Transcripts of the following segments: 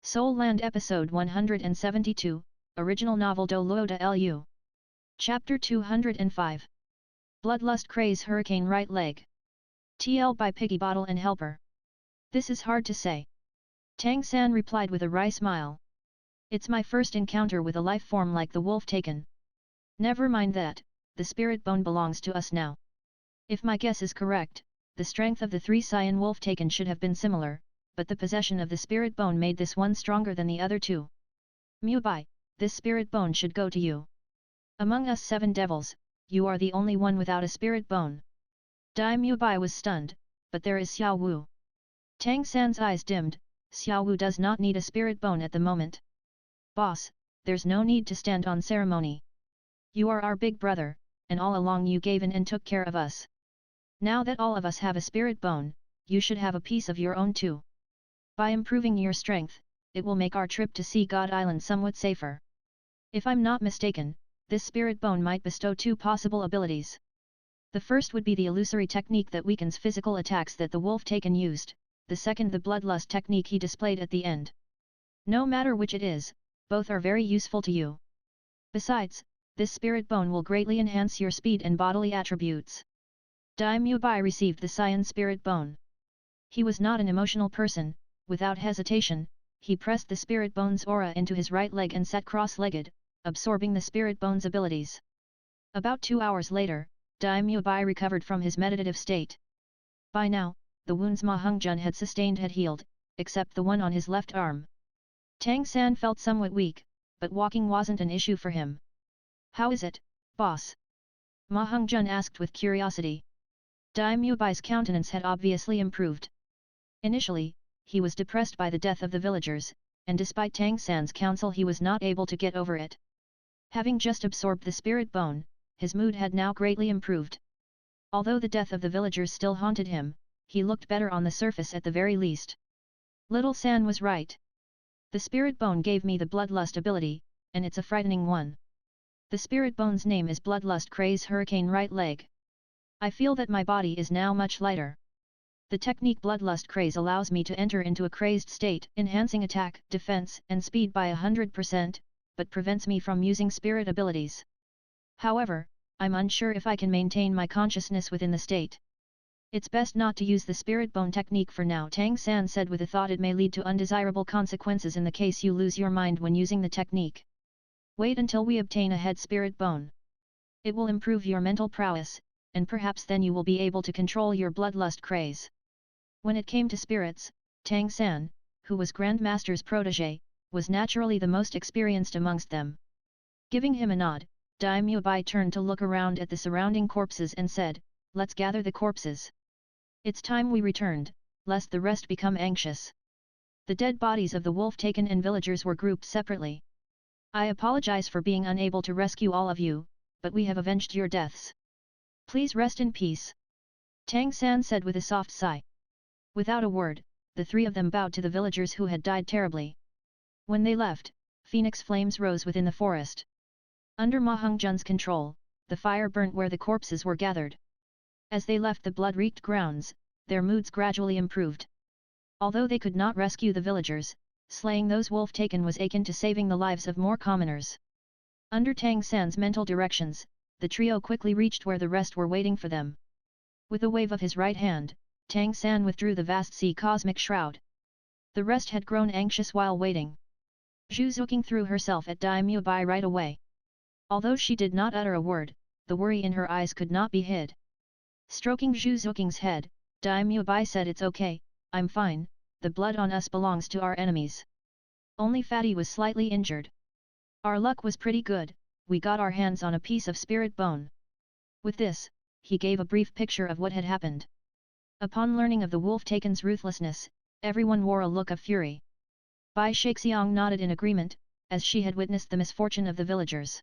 Soul Land Episode 172, Original Novel DouLuo DaLu. Chapter 205. Bloodlust Craze Hurricane Right Leg. TL by Piggy Bottle and Helper. This is hard to say. Tang San replied with a wry smile. It's my first encounter with a life form like the wolf taken. Never mind that, the spirit bone belongs to us now. If my guess is correct, the strength of the three Cyan wolf taken should have been similar, but the possession of the spirit bone made this one stronger than the other two. Mubai, this spirit bone should go to you. Among us 7 devils, you are the only one without a spirit bone. Dai Mubai was stunned, but there is Xiao Wu. Tang San's eyes dimmed. Xiao Wu does not need a spirit bone at the moment. Boss, there's no need to stand on ceremony. You are our big brother, and all along you gave in and took care of us. Now that all of us have a spirit bone, you should have a piece of your own too. By improving your strength, it will make our trip to Sea God Island somewhat safer. If I'm not mistaken, this spirit bone might bestow 2 possible abilities. The first would be the illusory technique that weakens physical attacks that the wolf taken used, the second the bloodlust technique he displayed at the end. No matter which it is, both are very useful to you. Besides, this spirit bone will greatly enhance your speed and bodily attributes. Dai Mubai received the Cyan spirit bone. He was not an emotional person. Without hesitation, he pressed the spirit bone's aura into his right leg and sat cross-legged, absorbing the spirit bone's abilities. About 2 hours later, Dai Mubai recovered from his meditative state. By now, the wounds Ma Hongjun had sustained had healed, except the one on his left arm. Tang San felt somewhat weak, but walking wasn't an issue for him. How is it, boss? Ma Hongjun asked with curiosity. Dai Mubai's countenance had obviously improved. Initially, he was depressed by the death of the villagers, and despite Tang San's counsel he was not able to get over it. Having just absorbed the spirit bone, his mood had now greatly improved. Although the death of the villagers still haunted him, he looked better on the surface at the very least. Little San was right. The spirit bone gave me the bloodlust ability, and it's a frightening one. The spirit bone's name is Bloodlust Craze Hurricane Right Leg. I feel that my body is now much lighter. The technique Bloodlust Craze allows me to enter into a crazed state, enhancing attack, defense, and speed by 100%, but prevents me from using spirit abilities. However, I'm unsure if I can maintain my consciousness within the state. It's best not to use the spirit bone technique for now, Tang San said with a thought. It may lead to undesirable consequences in the case you lose your mind when using the technique. Wait until we obtain a head spirit bone. It will improve your mental prowess, and perhaps then you will be able to control your bloodlust craze. When it came to spirits, Tang San, who was Grandmaster's protege, was naturally the most experienced amongst them. Giving him a nod, Dai Mubai turned to look around at the surrounding corpses and said, "Let's gather the corpses. It's time we returned, lest the rest become anxious." The dead bodies of the wolf-taken and villagers were grouped separately. "I apologize for being unable to rescue all of you, but we have avenged your deaths. Please rest in peace," Tang San said with a soft sigh. Without a word, the 3 of them bowed to the villagers who had died terribly. When they left, phoenix flames rose within the forest. Under Ma Hongjun's control, the fire burnt where the corpses were gathered. As they left the blood-reeked grounds, their moods gradually improved. Although they could not rescue the villagers, slaying those wolf-taken was akin to saving the lives of more commoners. Under Tang San's mental directions, the trio quickly reached where the rest were waiting for them. With a wave of his right hand, Tang San withdrew the vast sea cosmic shroud. The rest had grown anxious while waiting. Zhu Zuqing threw herself at Dai Mubai right away. Although she did not utter a word, the worry in her eyes could not be hid. Stroking Zhu Zuqing's head, Dai Mubai said, "It's okay, I'm fine, the blood on us belongs to our enemies. Only Fatty was slightly injured. Our luck was pretty good, we got our hands on a piece of spirit bone." With this, he gave a brief picture of what had happened. Upon learning of the wolf-taken's ruthlessness, everyone wore a look of fury. Bai Shaixiang nodded in agreement, as she had witnessed the misfortune of the villagers.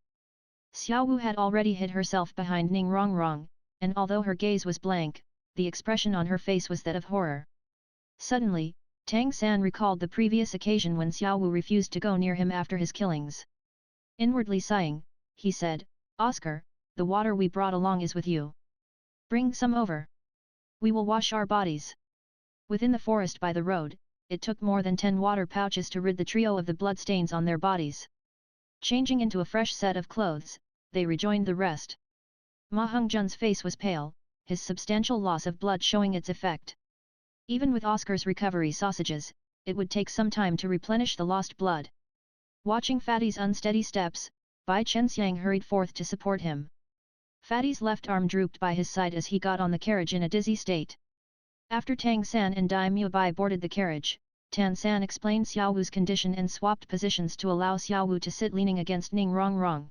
Xiao Wu had already hid herself behind Ning Rongrong, and although her gaze was blank, the expression on her face was that of horror. Suddenly, Tang San recalled the previous occasion when Xiao Wu refused to go near him after his killings. Inwardly sighing, he said, "Oscar, the water we brought along is with you. Bring some over. We will wash our bodies." Within the forest by the road, it took more than 10 water pouches to rid the trio of the bloodstains on their bodies. Changing into a fresh set of clothes, they rejoined the rest. Ma Hongzhen's face was pale, his substantial loss of blood showing its effect. Even with Oscar's recovery sausages, it would take some time to replenish the lost blood. Watching Fatty's unsteady steps, Bai Chenxiang hurried forth to support him. Fatty's left arm drooped by his side as he got on the carriage in a dizzy state. After Tang San and Dai Mubai boarded the carriage, Tan San explained Xiaowu's condition and swapped positions to allow Xiaowu to sit leaning against Ning Rongrong.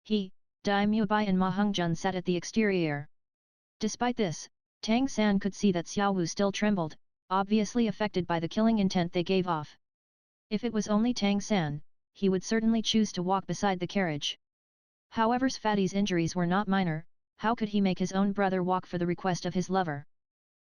He, Dai Mubai and Ma Hongzhen sat at the exterior. Despite this, Tang San could see that Xiaowu still trembled, obviously affected by the killing intent they gave off. If it was only Tang San, he would certainly choose to walk beside the carriage. However, Fatty's injuries were not minor, how could he make his own brother walk for the request of his lover?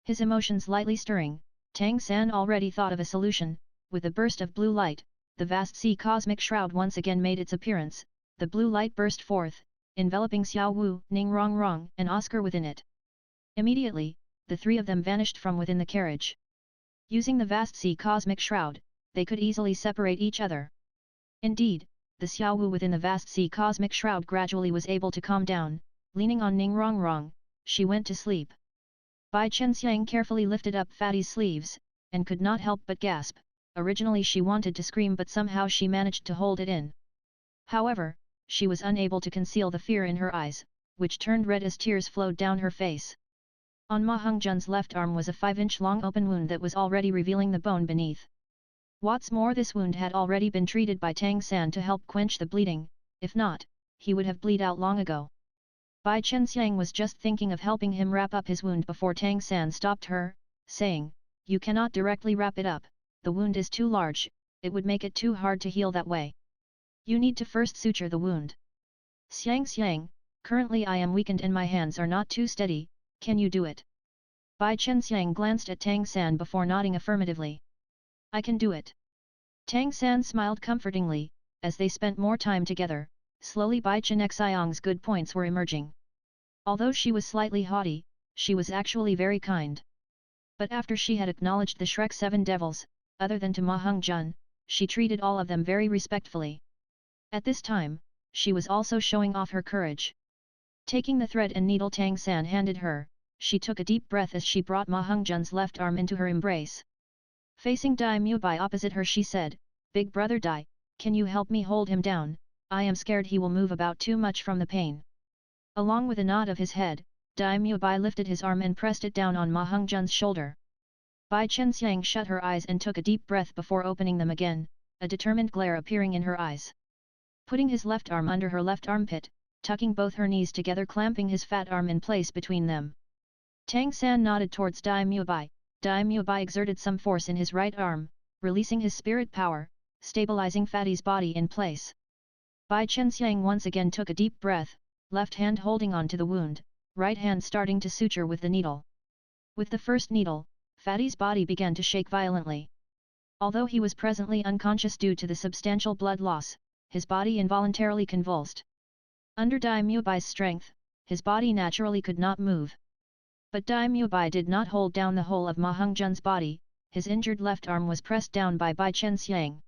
His emotions lightly stirring, Tang San already thought of a solution. With a burst of blue light, the vast sea cosmic shroud once again made its appearance, the blue light burst forth, enveloping Xiaowu, Ning Rongrong and Oscar within it. Immediately, the three of them vanished from within the carriage. Using the vast sea cosmic shroud, they could easily separate each other. Indeed, the Xiaowu within the vast sea cosmic shroud gradually was able to calm down, leaning on Ning Rongrong, she went to sleep. Bai Chenxiang carefully lifted up Fatty's sleeves, and could not help but gasp. Originally she wanted to scream but somehow she managed to hold it in. However, she was unable to conceal the fear in her eyes, which turned red as tears flowed down her face. On Ma Hongzhen's left arm was a 5-inch long open wound that was already revealing the bone beneath. What's more, this wound had already been treated by Tang San to help quench the bleeding, if not, he would have bled out long ago. Bai Chenxiang was just thinking of helping him wrap up his wound before Tang San stopped her, saying, "You cannot directly wrap it up, the wound is too large, it would make it too hard to heal that way. You need to first suture the wound." "Xiang, currently I am weakened and my hands are not too steady, can you do it?" Bai Chenxiang glanced at Tang San before nodding affirmatively. "I can do it." Tang San smiled comfortingly. As they spent more time together, slowly Bai Chenxiang's good points were emerging. Although she was slightly haughty, she was actually very kind. But after she had acknowledged the Shrek 7 devils, other than to Ma Hongzhen, she treated all of them very respectfully. At this time, she was also showing off her courage. Taking the thread and needle Tang San handed her, she took a deep breath as she brought Ma Hongzhen's left arm into her embrace. Facing Dai Mubai opposite her, she said, "Big brother Dai, can you help me hold him down? I am scared he will move about too much from the pain." Along with a nod of his head, Dai Mubai lifted his arm and pressed it down on Ma Hongzhen's shoulder. Bai Chenxiang shut her eyes and took a deep breath before opening them again, a determined glare appearing in her eyes. Putting his left arm under her left armpit, tucking both her knees together, clamping his fat arm in place between them. Tang San nodded towards Dai Mubai. Dai Mubai exerted some force in his right arm, releasing his spirit power, stabilizing Fatty's body in place. Bai Chenxiang once again took a deep breath, left hand holding on to the wound, right hand starting to suture with the needle. With the first needle, Fatty's body began to shake violently. Although he was presently unconscious due to the substantial blood loss, his body involuntarily convulsed. Under Dai Mubai's strength, his body naturally could not move. But Dai Mubai did not hold down the whole of Ma Hongzhen's body, his injured left arm was pressed down by Bai Chenxiang.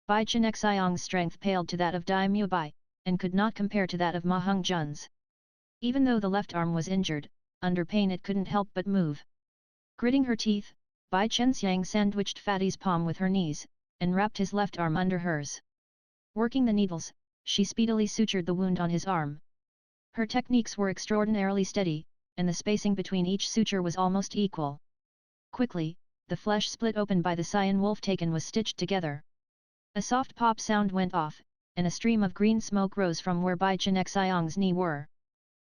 Bai Chenxiang's strength paled to that of Dai Mubai, and could not compare to that of Ma Hongzhen's. Even though the left arm was injured, under pain it couldn't help but move. Gritting her teeth, Bai Chenxiang sandwiched Fatty's palm with her knees, and wrapped his left arm under hers. Working the needles, she speedily sutured the wound on his arm. Her techniques were extraordinarily steady, and the spacing between each suture was almost equal. Quickly, the flesh split open by the cyan wolf taken was stitched together. A soft pop sound went off, and a stream of green smoke rose from where Bai Chenxiang's knee were.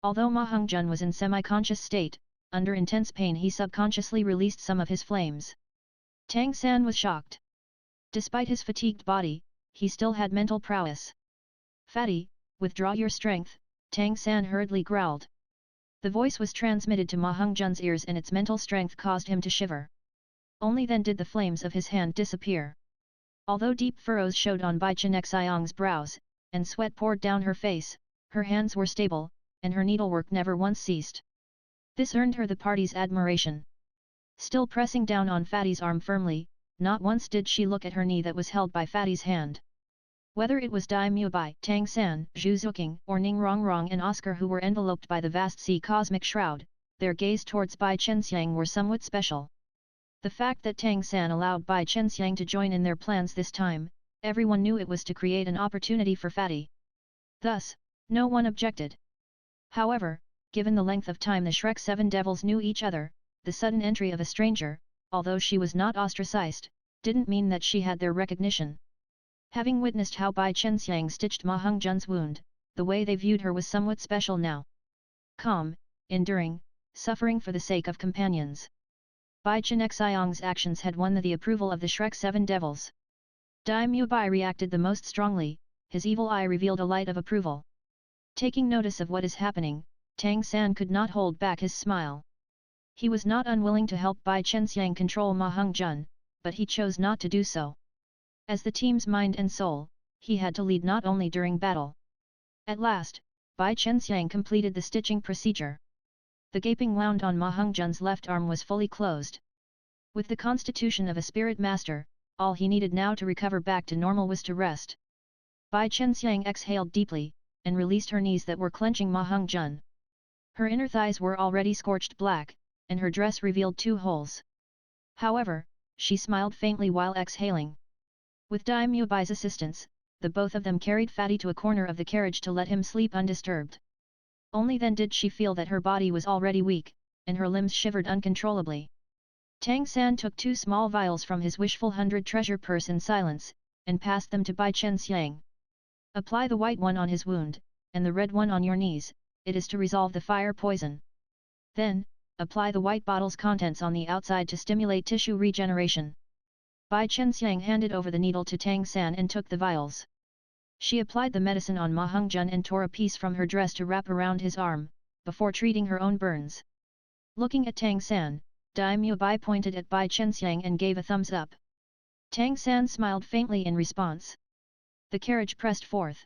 Although Ma Hongzhen was in semi-conscious state, under intense pain he subconsciously released some of his flames. Tang San was shocked. Despite his fatigued body, he still had mental prowess. "Fatty, withdraw your strength," Tang San hurriedly growled. The voice was transmitted to Ma Hongzhen's ears and its mental strength caused him to shiver. Only then did the flames of his hand disappear. Although deep furrows showed on Bai Chenxiang's brows, and sweat poured down her face, her hands were stable, and her needlework never once ceased. This earned her the party's admiration. Still pressing down on Fatty's arm firmly, not once did she look at her knee that was held by Fatty's hand. Whether it was Dai Mubai, Tang San, Zhu Zuqing, or Ning Rongrong and Oscar who were enveloped by the vast sea cosmic shroud, their gaze towards Bai Chenxiang were somewhat special. The fact that Tang San allowed Bai Chenxiang to join in their plans this time, everyone knew it was to create an opportunity for Fatty. Thus, no one objected. However, given the length of time the Shrek Seven Devils knew each other, the sudden entry of a stranger, although she was not ostracized, didn't mean that she had their recognition. Having witnessed how Bai Chenxiang stitched Ma Hongzhen's wound, the way they viewed her was somewhat special now. Calm, enduring, suffering for the sake of companions. Bai Chenxiang's actions had won the approval of the Shrek Seven Devils. Dai Mubai reacted the most strongly, his evil eye revealed a light of approval. Taking notice of what is happening, Tang San could not hold back his smile. He was not unwilling to help Bai Chenxiang control Ma Hongzhen, but he chose not to do so. As the team's mind and soul, he had to lead not only during battle. At last, Bai Chenxiang completed the stitching procedure. The gaping wound on Ma Hongzhen's left arm was fully closed. With the constitution of a spirit master, all he needed now to recover back to normal was to rest. Bai Chenxiang exhaled deeply, and released her knees that were clenching Ma Hongzhen. Her inner thighs were already scorched black, and her dress revealed 2 holes. However, she smiled faintly while exhaling. With Dai Mubai's assistance, the both of them carried Fatty to a corner of the carriage to let him sleep undisturbed. Only then did she feel that her body was already weak, and her limbs shivered uncontrollably. Tang San took 2 small vials from his wishful 100 treasure purse in silence, and passed them to Bai Chenxiang. Apply the white one on his wound, and the red one on your knees, it is to resolve the fire poison. Then, apply the white bottle's contents on the outside to stimulate tissue regeneration. Bai Chenxiang handed over the needle to Tang San and took the vials. She applied the medicine on Ma Hongzhen and tore a piece from her dress to wrap around his arm, before treating her own burns. Looking at Tang San, Dai Mubai pointed at Bai Chenxiang and gave a thumbs up. Tang San smiled faintly in response. The carriage pressed forth.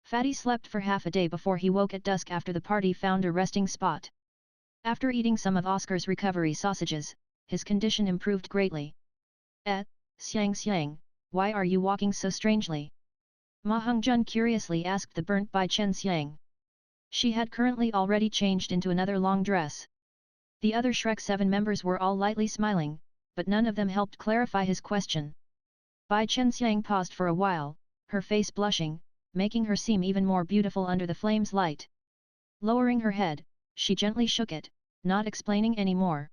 Fatty slept for half a day before he woke at dusk after the party found a resting spot. After eating some of Oscar's recovery sausages, his condition improved greatly. Xiang, why are you walking so strangely? Ma Hongzhen curiously asked the burnt Bai Chenxiang. She had currently already changed into another long dress. The other Shrek 7 members were all lightly smiling, but none of them helped clarify his question. Bai Chenxiang paused for a while, her face blushing, making her seem even more beautiful under the flame's light. Lowering her head, she gently shook it, not explaining any more.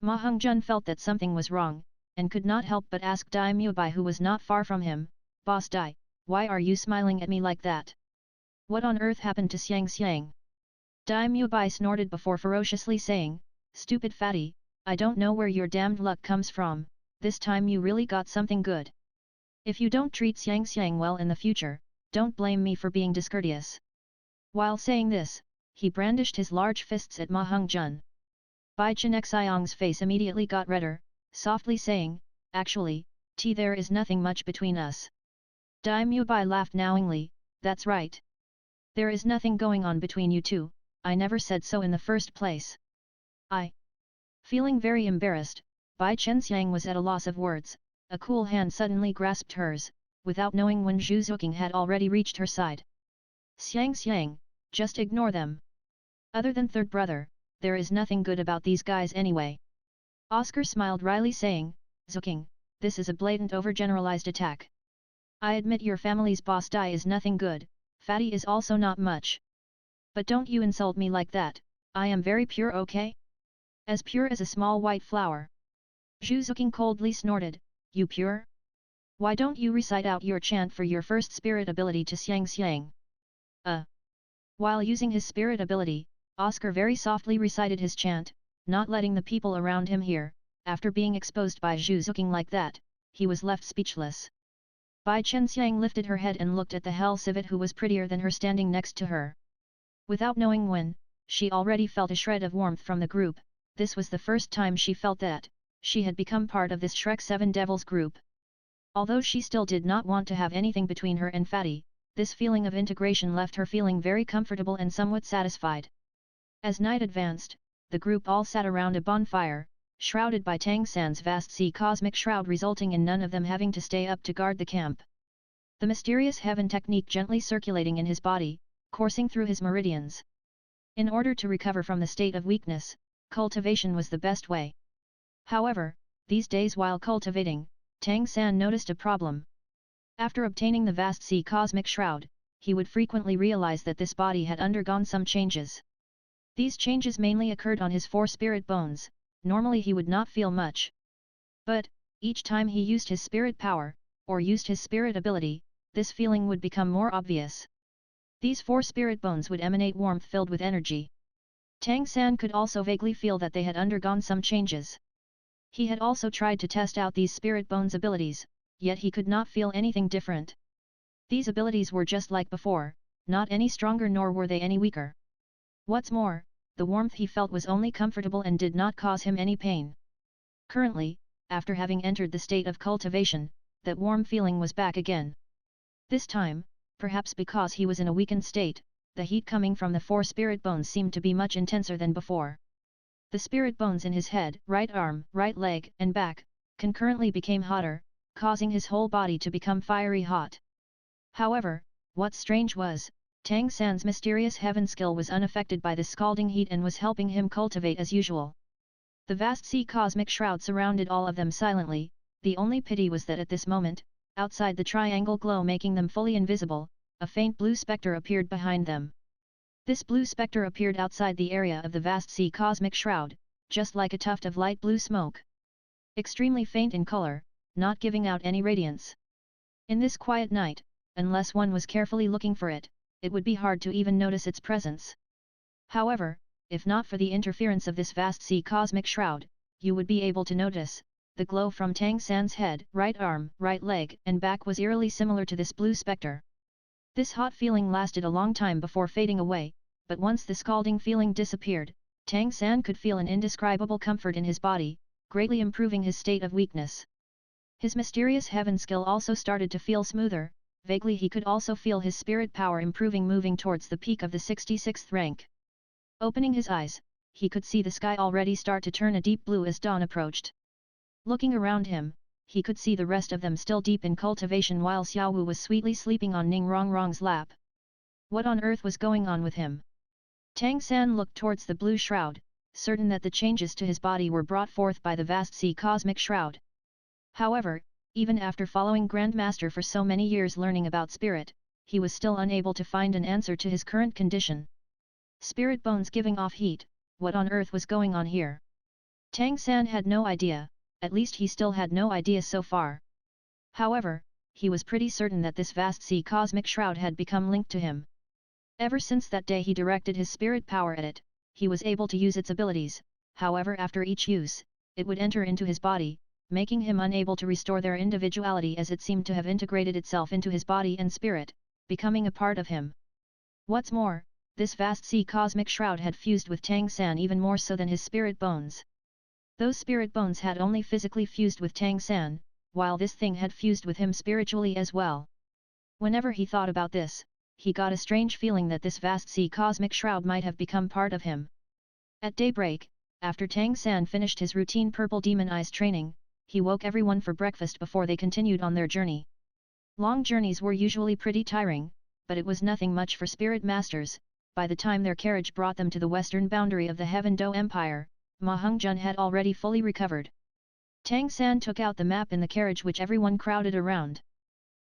Ma Hongzhen felt that something was wrong, and could not help but ask Dai Mubai who was not far from him, "Boss Dai, why are you smiling at me like that? What on earth happened to Xiang?" Dai Mubai snorted before ferociously saying, "Stupid fatty, I don't know where your damned luck comes from, this time you really got something good. If you don't treat Xiang well in the future, don't blame me for being discourteous." While saying this, he brandished his large fists at Ma Hongzhen. Bai Chenxiang's face immediately got redder, softly saying, "Actually, there is nothing much between us." Dai Mubai laughed knowingly, "That's right. There is nothing going on between you two, I never said so in the first place." Feeling very embarrassed, Bai Chenxiang was at a loss of words, a cool hand suddenly grasped hers, without knowing when Zhu Zuqing had already reached her side. "Xiang, just ignore them. Other than third brother, there is nothing good about these guys anyway." Oscar smiled wryly saying, "Zuqing, this is a blatant overgeneralized attack. I admit your family's boss Dai is nothing good, Fatty is also not much. But don't you insult me like that, I am very pure, okay? As pure as a small white flower." Zhu Zuqing coldly snorted, "You pure? Why don't you recite out your chant for your first spirit ability to Xiang? While using his spirit ability, Oscar very softly recited his chant, not letting the people around him hear. After being exposed by Zhu Zuqing like that, he was left speechless. Bai Chenxiang lifted her head and looked at the Hell Civet who was prettier than her standing next to her. Without knowing when, she already felt a shred of warmth from the group. This was the first time she felt that she had become part of this Shrek 7 Devils group. Although she still did not want to have anything between her and Fatty, this feeling of integration left her feeling very comfortable and somewhat satisfied. As night advanced, the group all sat around a bonfire, shrouded by Tang San's vast sea cosmic shroud, resulting in none of them having to stay up to guard the camp. The mysterious heaven technique gently circulating in his body, coursing through his meridians. In order to recover from the state of weakness, cultivation was the best way. However, these days while cultivating, Tang San noticed a problem. After obtaining the vast sea cosmic shroud, he would frequently realize that this body had undergone some changes. These changes mainly occurred on his 4 spirit bones. Normally he would not feel much. But, each time he used his spirit power, or used his spirit ability, this feeling would become more obvious. These 4 spirit bones would emanate warmth filled with energy. Tang San could also vaguely feel that they had undergone some changes. He had also tried to test out these spirit bones' abilities, yet he could not feel anything different. These abilities were just like before, not any stronger nor were they any weaker. What's more, the warmth he felt was only comfortable and did not cause him any pain. Currently, after having entered the state of cultivation, that warm feeling was back again. This time, perhaps because he was in a weakened state, the heat coming from the 4 spirit bones seemed to be much intenser than before. The spirit bones in his head, right arm, right leg, and back, concurrently became hotter, causing his whole body to become fiery hot. However, what's strange was, Tang San's mysterious heaven skill was unaffected by the scalding heat and was helping him cultivate as usual. The vast sea cosmic shroud surrounded all of them silently. The only pity was that at this moment, outside the triangle glow making them fully invisible, a faint blue spectre appeared behind them. This blue spectre appeared outside the area of the vast sea cosmic shroud, just like a tuft of light blue smoke. Extremely faint in color, not giving out any radiance. In this quiet night, unless one was carefully looking for it, it would be hard to even notice its presence. However, if not for the interference of this vast sea cosmic shroud, you would be able to notice, the glow from Tang San's head, right arm, right leg, and back was eerily similar to this blue spectre. This hot feeling lasted a long time before fading away, but once the scalding feeling disappeared, Tang San could feel an indescribable comfort in his body, greatly improving his state of weakness. His mysterious heaven skill also started to feel smoother. Vaguely he could also feel his spirit power improving, moving towards the peak of the 66th rank. Opening his eyes, he could see the sky already start to turn a deep blue as dawn approached. Looking around him, he could see the rest of them still deep in cultivation while Xiao Wu was sweetly sleeping on Ning Rongrong's lap. What on earth was going on with him? Tang San looked towards the blue shroud, certain that the changes to his body were brought forth by the vast sea cosmic shroud. However, even after following Grandmaster for so many years learning about spirit, he was still unable to find an answer to his current condition. Spirit bones giving off heat, what on earth was going on here? Tang San had no idea, at least he still had no idea so far. However, he was pretty certain that this vast sea cosmic shroud had become linked to him. Ever since that day he directed his spirit power at it, he was able to use its abilities, however after each use, it would enter into his body, making him unable to restore their individuality as it seemed to have integrated itself into his body and spirit, becoming a part of him. What's more, this vast sea cosmic shroud had fused with Tang San even more so than his spirit bones. Those spirit bones had only physically fused with Tang San, while this thing had fused with him spiritually as well. Whenever he thought about this, he got a strange feeling that this vast sea cosmic shroud might have become part of him. At daybreak, after Tang San finished his routine purple demon eyes training, he woke everyone for breakfast before they continued on their journey. Long journeys were usually pretty tiring, but it was nothing much for spirit masters. By the time their carriage brought them to the western boundary of the Heaven Do Empire, Ma Hongjun had already fully recovered. Tang San took out the map in the carriage which everyone crowded around.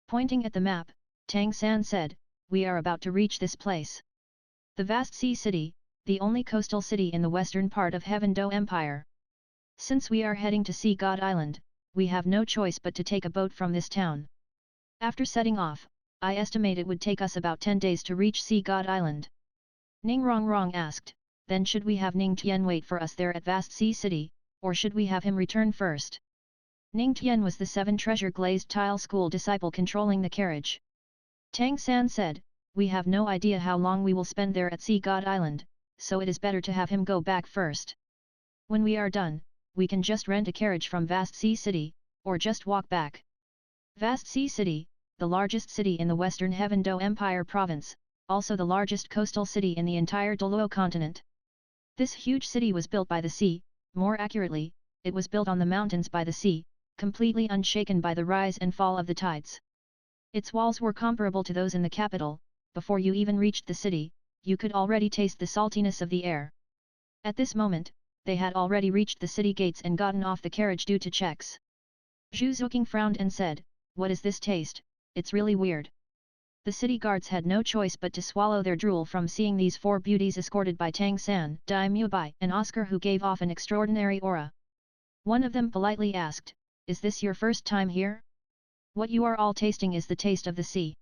Pointing at the map, Tang San said, "We are about to reach this place. The vast sea city, the only coastal city in the western part of Heaven Do Empire. Since we are heading to Sea God Island, we have no choice but to take a boat from this town. After setting off, I estimate it would take us about 10 days to reach Sea God Island." Ning Rongrong asked, "Then should we have Ning Tian wait for us there at Vast Sea City, or should we have him return first?" Ning Tian was the 7 treasure glazed tile school disciple controlling the carriage. Tang San said, "We have no idea how long we will spend there at Sea God Island, so it is better to have him go back first. When we are done, we can just rent a carriage from Vast Sea City, or just walk back." Vast Sea City, the largest city in the western Heaven Do Empire province, also the largest coastal city in the entire DouLuo continent. This huge city was built by the sea, more accurately, it was built on the mountains by the sea, completely unshaken by the rise and fall of the tides. Its walls were comparable to those in the capital. Before you even reached the city, you could already taste the saltiness of the air. At this moment, they had already reached the city gates and gotten off the carriage due to checks. Zhu Zuoqing frowned and said, "What is this taste? It's really weird." The city guards had no choice but to swallow their drool from seeing these four beauties escorted by Tang San, Daimyo Bai, and Oscar, who gave off an extraordinary aura. One of them politely asked, "Is this your first time here? What you are all tasting is the taste of the sea.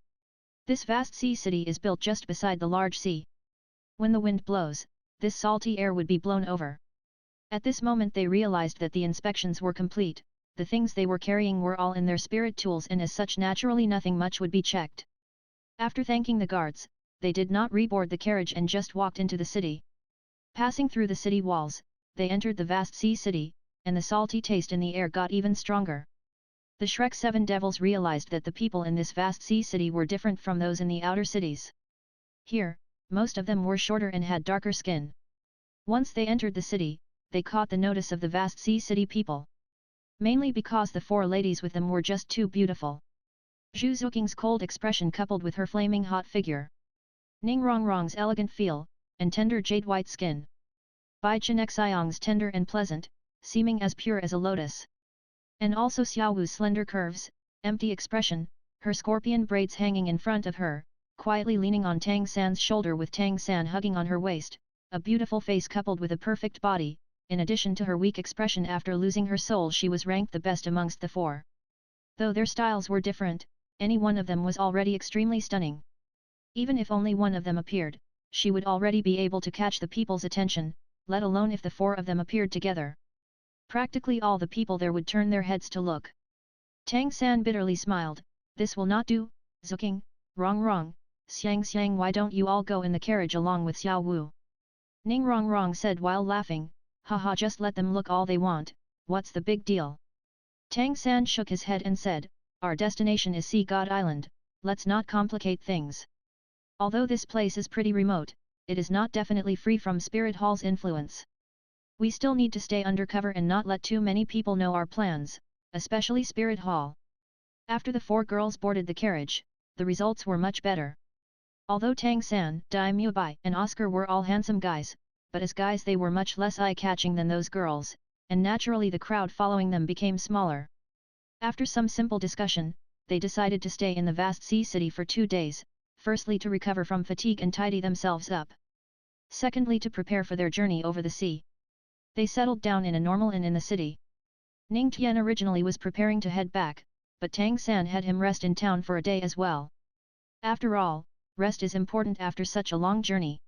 This vast sea city is built just beside the large sea. When the wind blows, this salty air would be blown over." At this moment they realized that the inspections were complete. The things they were carrying were all in their spirit tools, and as such naturally nothing much would be checked. After thanking the guards, they did not reboard the carriage and just walked into the city. Passing through the city walls, they entered the vast sea city, and the salty taste in the air got even stronger. The Shrek Seven Devils realized that the people in this vast sea city were different from those in the outer cities. Here, most of them were shorter and had darker skin. Once they entered the city, they caught the notice of the vast sea city people. Mainly because the four ladies with them were just too beautiful. Zhu Zuoqing's cold expression coupled with her flaming hot figure, Ning Rongrong's elegant feel, and tender jade-white skin, Bai Chenxiang's tender and pleasant, seeming as pure as a lotus, and also Xiaowu's slender curves, empty expression, her scorpion braids hanging in front of her, quietly leaning on Tang San's shoulder with Tang San hugging on her waist, a beautiful face coupled with a perfect body. In addition to her weak expression after losing her soul, she was ranked the best amongst the four. Though their styles were different, any one of them was already extremely stunning. Even if only one of them appeared, she would already be able to catch the people's attention, let alone if the four of them appeared together. Practically all the people there would turn their heads to look. Tang San bitterly smiled, "This will not do, Zuoqing, Rongrong, Xiang, why don't you all go in the carriage along with Xiao Wu?" Ning Rongrong said while laughing, "Haha, just let them look all they want, what's the big deal?" Tang San shook his head and said, "Our destination is Sea God Island, let's not complicate things. Although this place is pretty remote, it is not definitely free from Spirit Hall's influence. We still need to stay undercover and not let too many people know our plans, especially Spirit Hall." After the four girls boarded the carriage, the results were much better. Although Tang San, Daimyo Bai, and Oscar were all handsome guys, but as guys they were much less eye-catching than those girls, and naturally the crowd following them became smaller. After some simple discussion, they decided to stay in the vast sea city for 2 days, firstly to recover from fatigue and tidy themselves up. Secondly to prepare for their journey over the sea. They settled down in a normal inn in the city. Ning Tian originally was preparing to head back, but Tang San had him rest in town for a day as well. After all, rest is important after such a long journey.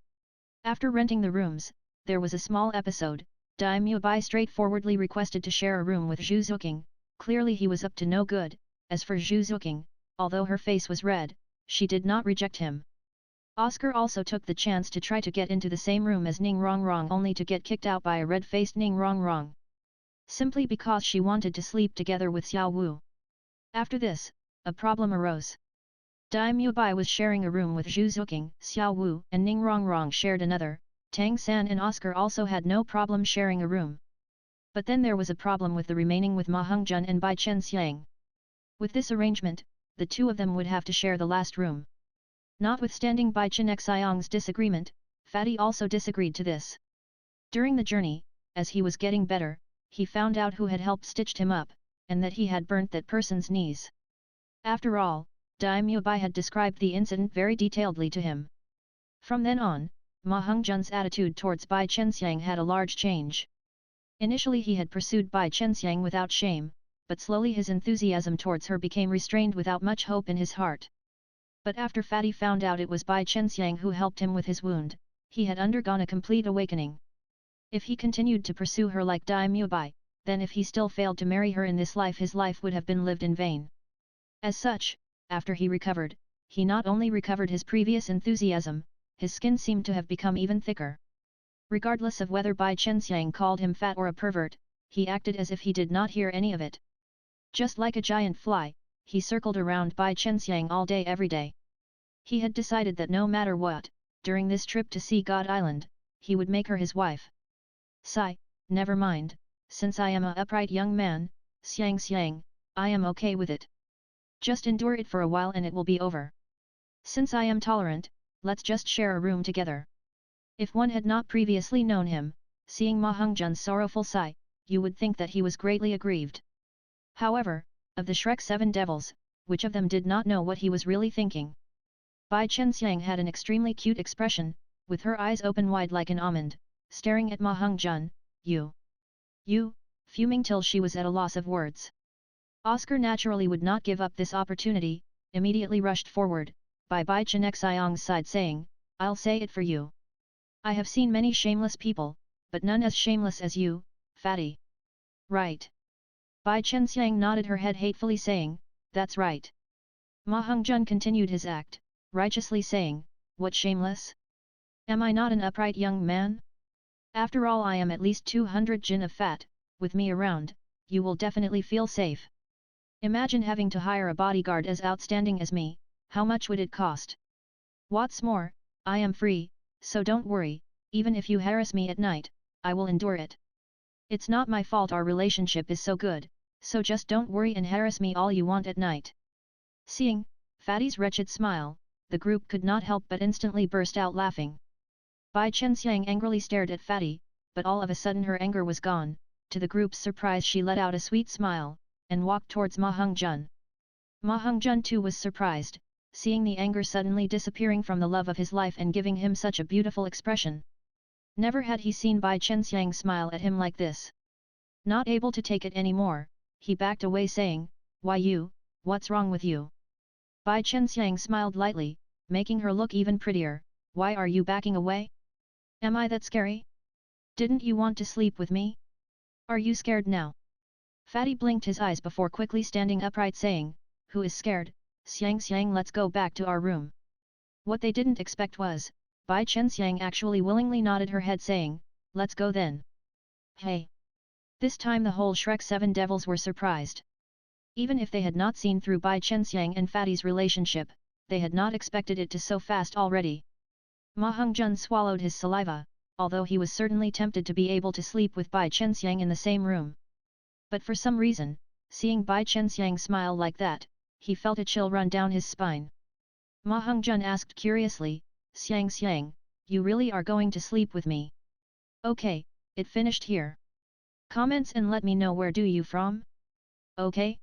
After renting the rooms, there was a small episode. Daimyo Bai straightforwardly requested to share a room with Zhu Zuoqing. Clearly he was up to no good. As for Zhu Zuoqing, although her face was red, she did not reject him. Oscar also took the chance to try to get into the same room as Ning Rongrong, only to get kicked out by a red-faced Ning Rongrong. Simply because she wanted to sleep together with Xiao Wu. After this, a problem arose. Daimyo Bai was sharing a room with Zhu Zuoqing, Xiao Wu and Ning Rongrong shared another. Tang San and Oscar also had no problem sharing a room. But then there was a problem with the remaining with Ma Hongjun and Bai Chenxiang. With this arrangement, the two of them would have to share the last room. Notwithstanding Bai Chenxiang's disagreement, Fatty also disagreed to this. During the journey, as he was getting better, he found out who had helped stitched him up, and that he had burnt that person's knees. After all, Daimyo Bai had described the incident very detailedly to him. From then on, Ma Hongjun's attitude towards Bai Chenxiang had a large change. Initially he had pursued Bai Chenxiang without shame, but slowly his enthusiasm towards her became restrained without much hope in his heart. But after Fatty found out it was Bai Chenxiang who helped him with his wound, he had undergone a complete awakening. If he continued to pursue her like Daimyo Bai, then if he still failed to marry her in this life, his life would have been lived in vain. As such, after he recovered, he not only recovered his previous enthusiasm, his skin seemed to have become even thicker. Regardless of whether Bai Chenxiang called him fat or a pervert, he acted as if he did not hear any of it. Just like a giant fly, he circled around Bai Chenxiang all day every day. He had decided that no matter what, during this trip to Sea God Island, he would make her his wife. Sigh, never mind, since I am a upright young man, Xiang, I am okay with it. Just endure it for a while and it will be over. Since I am tolerant, let's just share a room together. If one had not previously known him, seeing Ma Hongzhen's sorrowful sigh, you would think that he was greatly aggrieved. However, of the Shrek 7 devils, which of them did not know what he was really thinking? Bai Chenxiang had an extremely cute expression, with her eyes open wide like an almond, staring at Ma Hongzhen, you, fuming till she was at a loss of words. Oscar naturally would not give up this opportunity, immediately rushed forward, by Bai Chenxiang's side saying, I'll say it for you. I have seen many shameless people, but none as shameless as you, fatty. Right. Bai Chenxiang nodded her head hatefully saying, that's right. Ma Hongzhen continued his act, righteously saying, what shameless? Am I not an upright young man? After all I am at least 200 jin of fat, with me around, you will definitely feel safe. Imagine having to hire a bodyguard as outstanding as me, how much would it cost? What's more, I am free, so don't worry, even if you harass me at night, I will endure it. It's not my fault our relationship is so good, so just don't worry and harass me all you want at night. Seeing Fatty's wretched smile, the group could not help but instantly burst out laughing. Bai Chenxiang angrily stared at Fatty, but all of a sudden her anger was gone. To the group's surprise she let out a sweet smile, and walked towards Ma Hongzhen. Ma Hongzhen too was surprised, seeing the anger suddenly disappearing from the love of his life and giving him such a beautiful expression. Never had he seen Bai Chenxiang smile at him like this. Not able to take it anymore, he backed away saying, why you, what's wrong with you? Bai Chenxiang smiled lightly, making her look even prettier, why are you backing away? Am I that scary? Didn't you want to sleep with me? Are you scared now? Fatty blinked his eyes before quickly standing upright saying, who is scared, Xiang let's go back to our room. What they didn't expect was, Bai Chenxiang actually willingly nodded her head saying, let's go then. Hey! This time the whole Shrek 7 devils were surprised. Even if they had not seen through Bai Chenxiang and Fatty's relationship, they had not expected it to so fast already. Ma Hongzhen swallowed his saliva, although he was certainly tempted to be able to sleep with Bai Chenxiang in the same room. But for some reason, seeing Bai Chenxiang smile like that, he felt a chill run down his spine. Ma Hongzhen asked curiously, Xiang, you really are going to sleep with me? Okay, it finished here. Comments and let me know where do you from? Okay?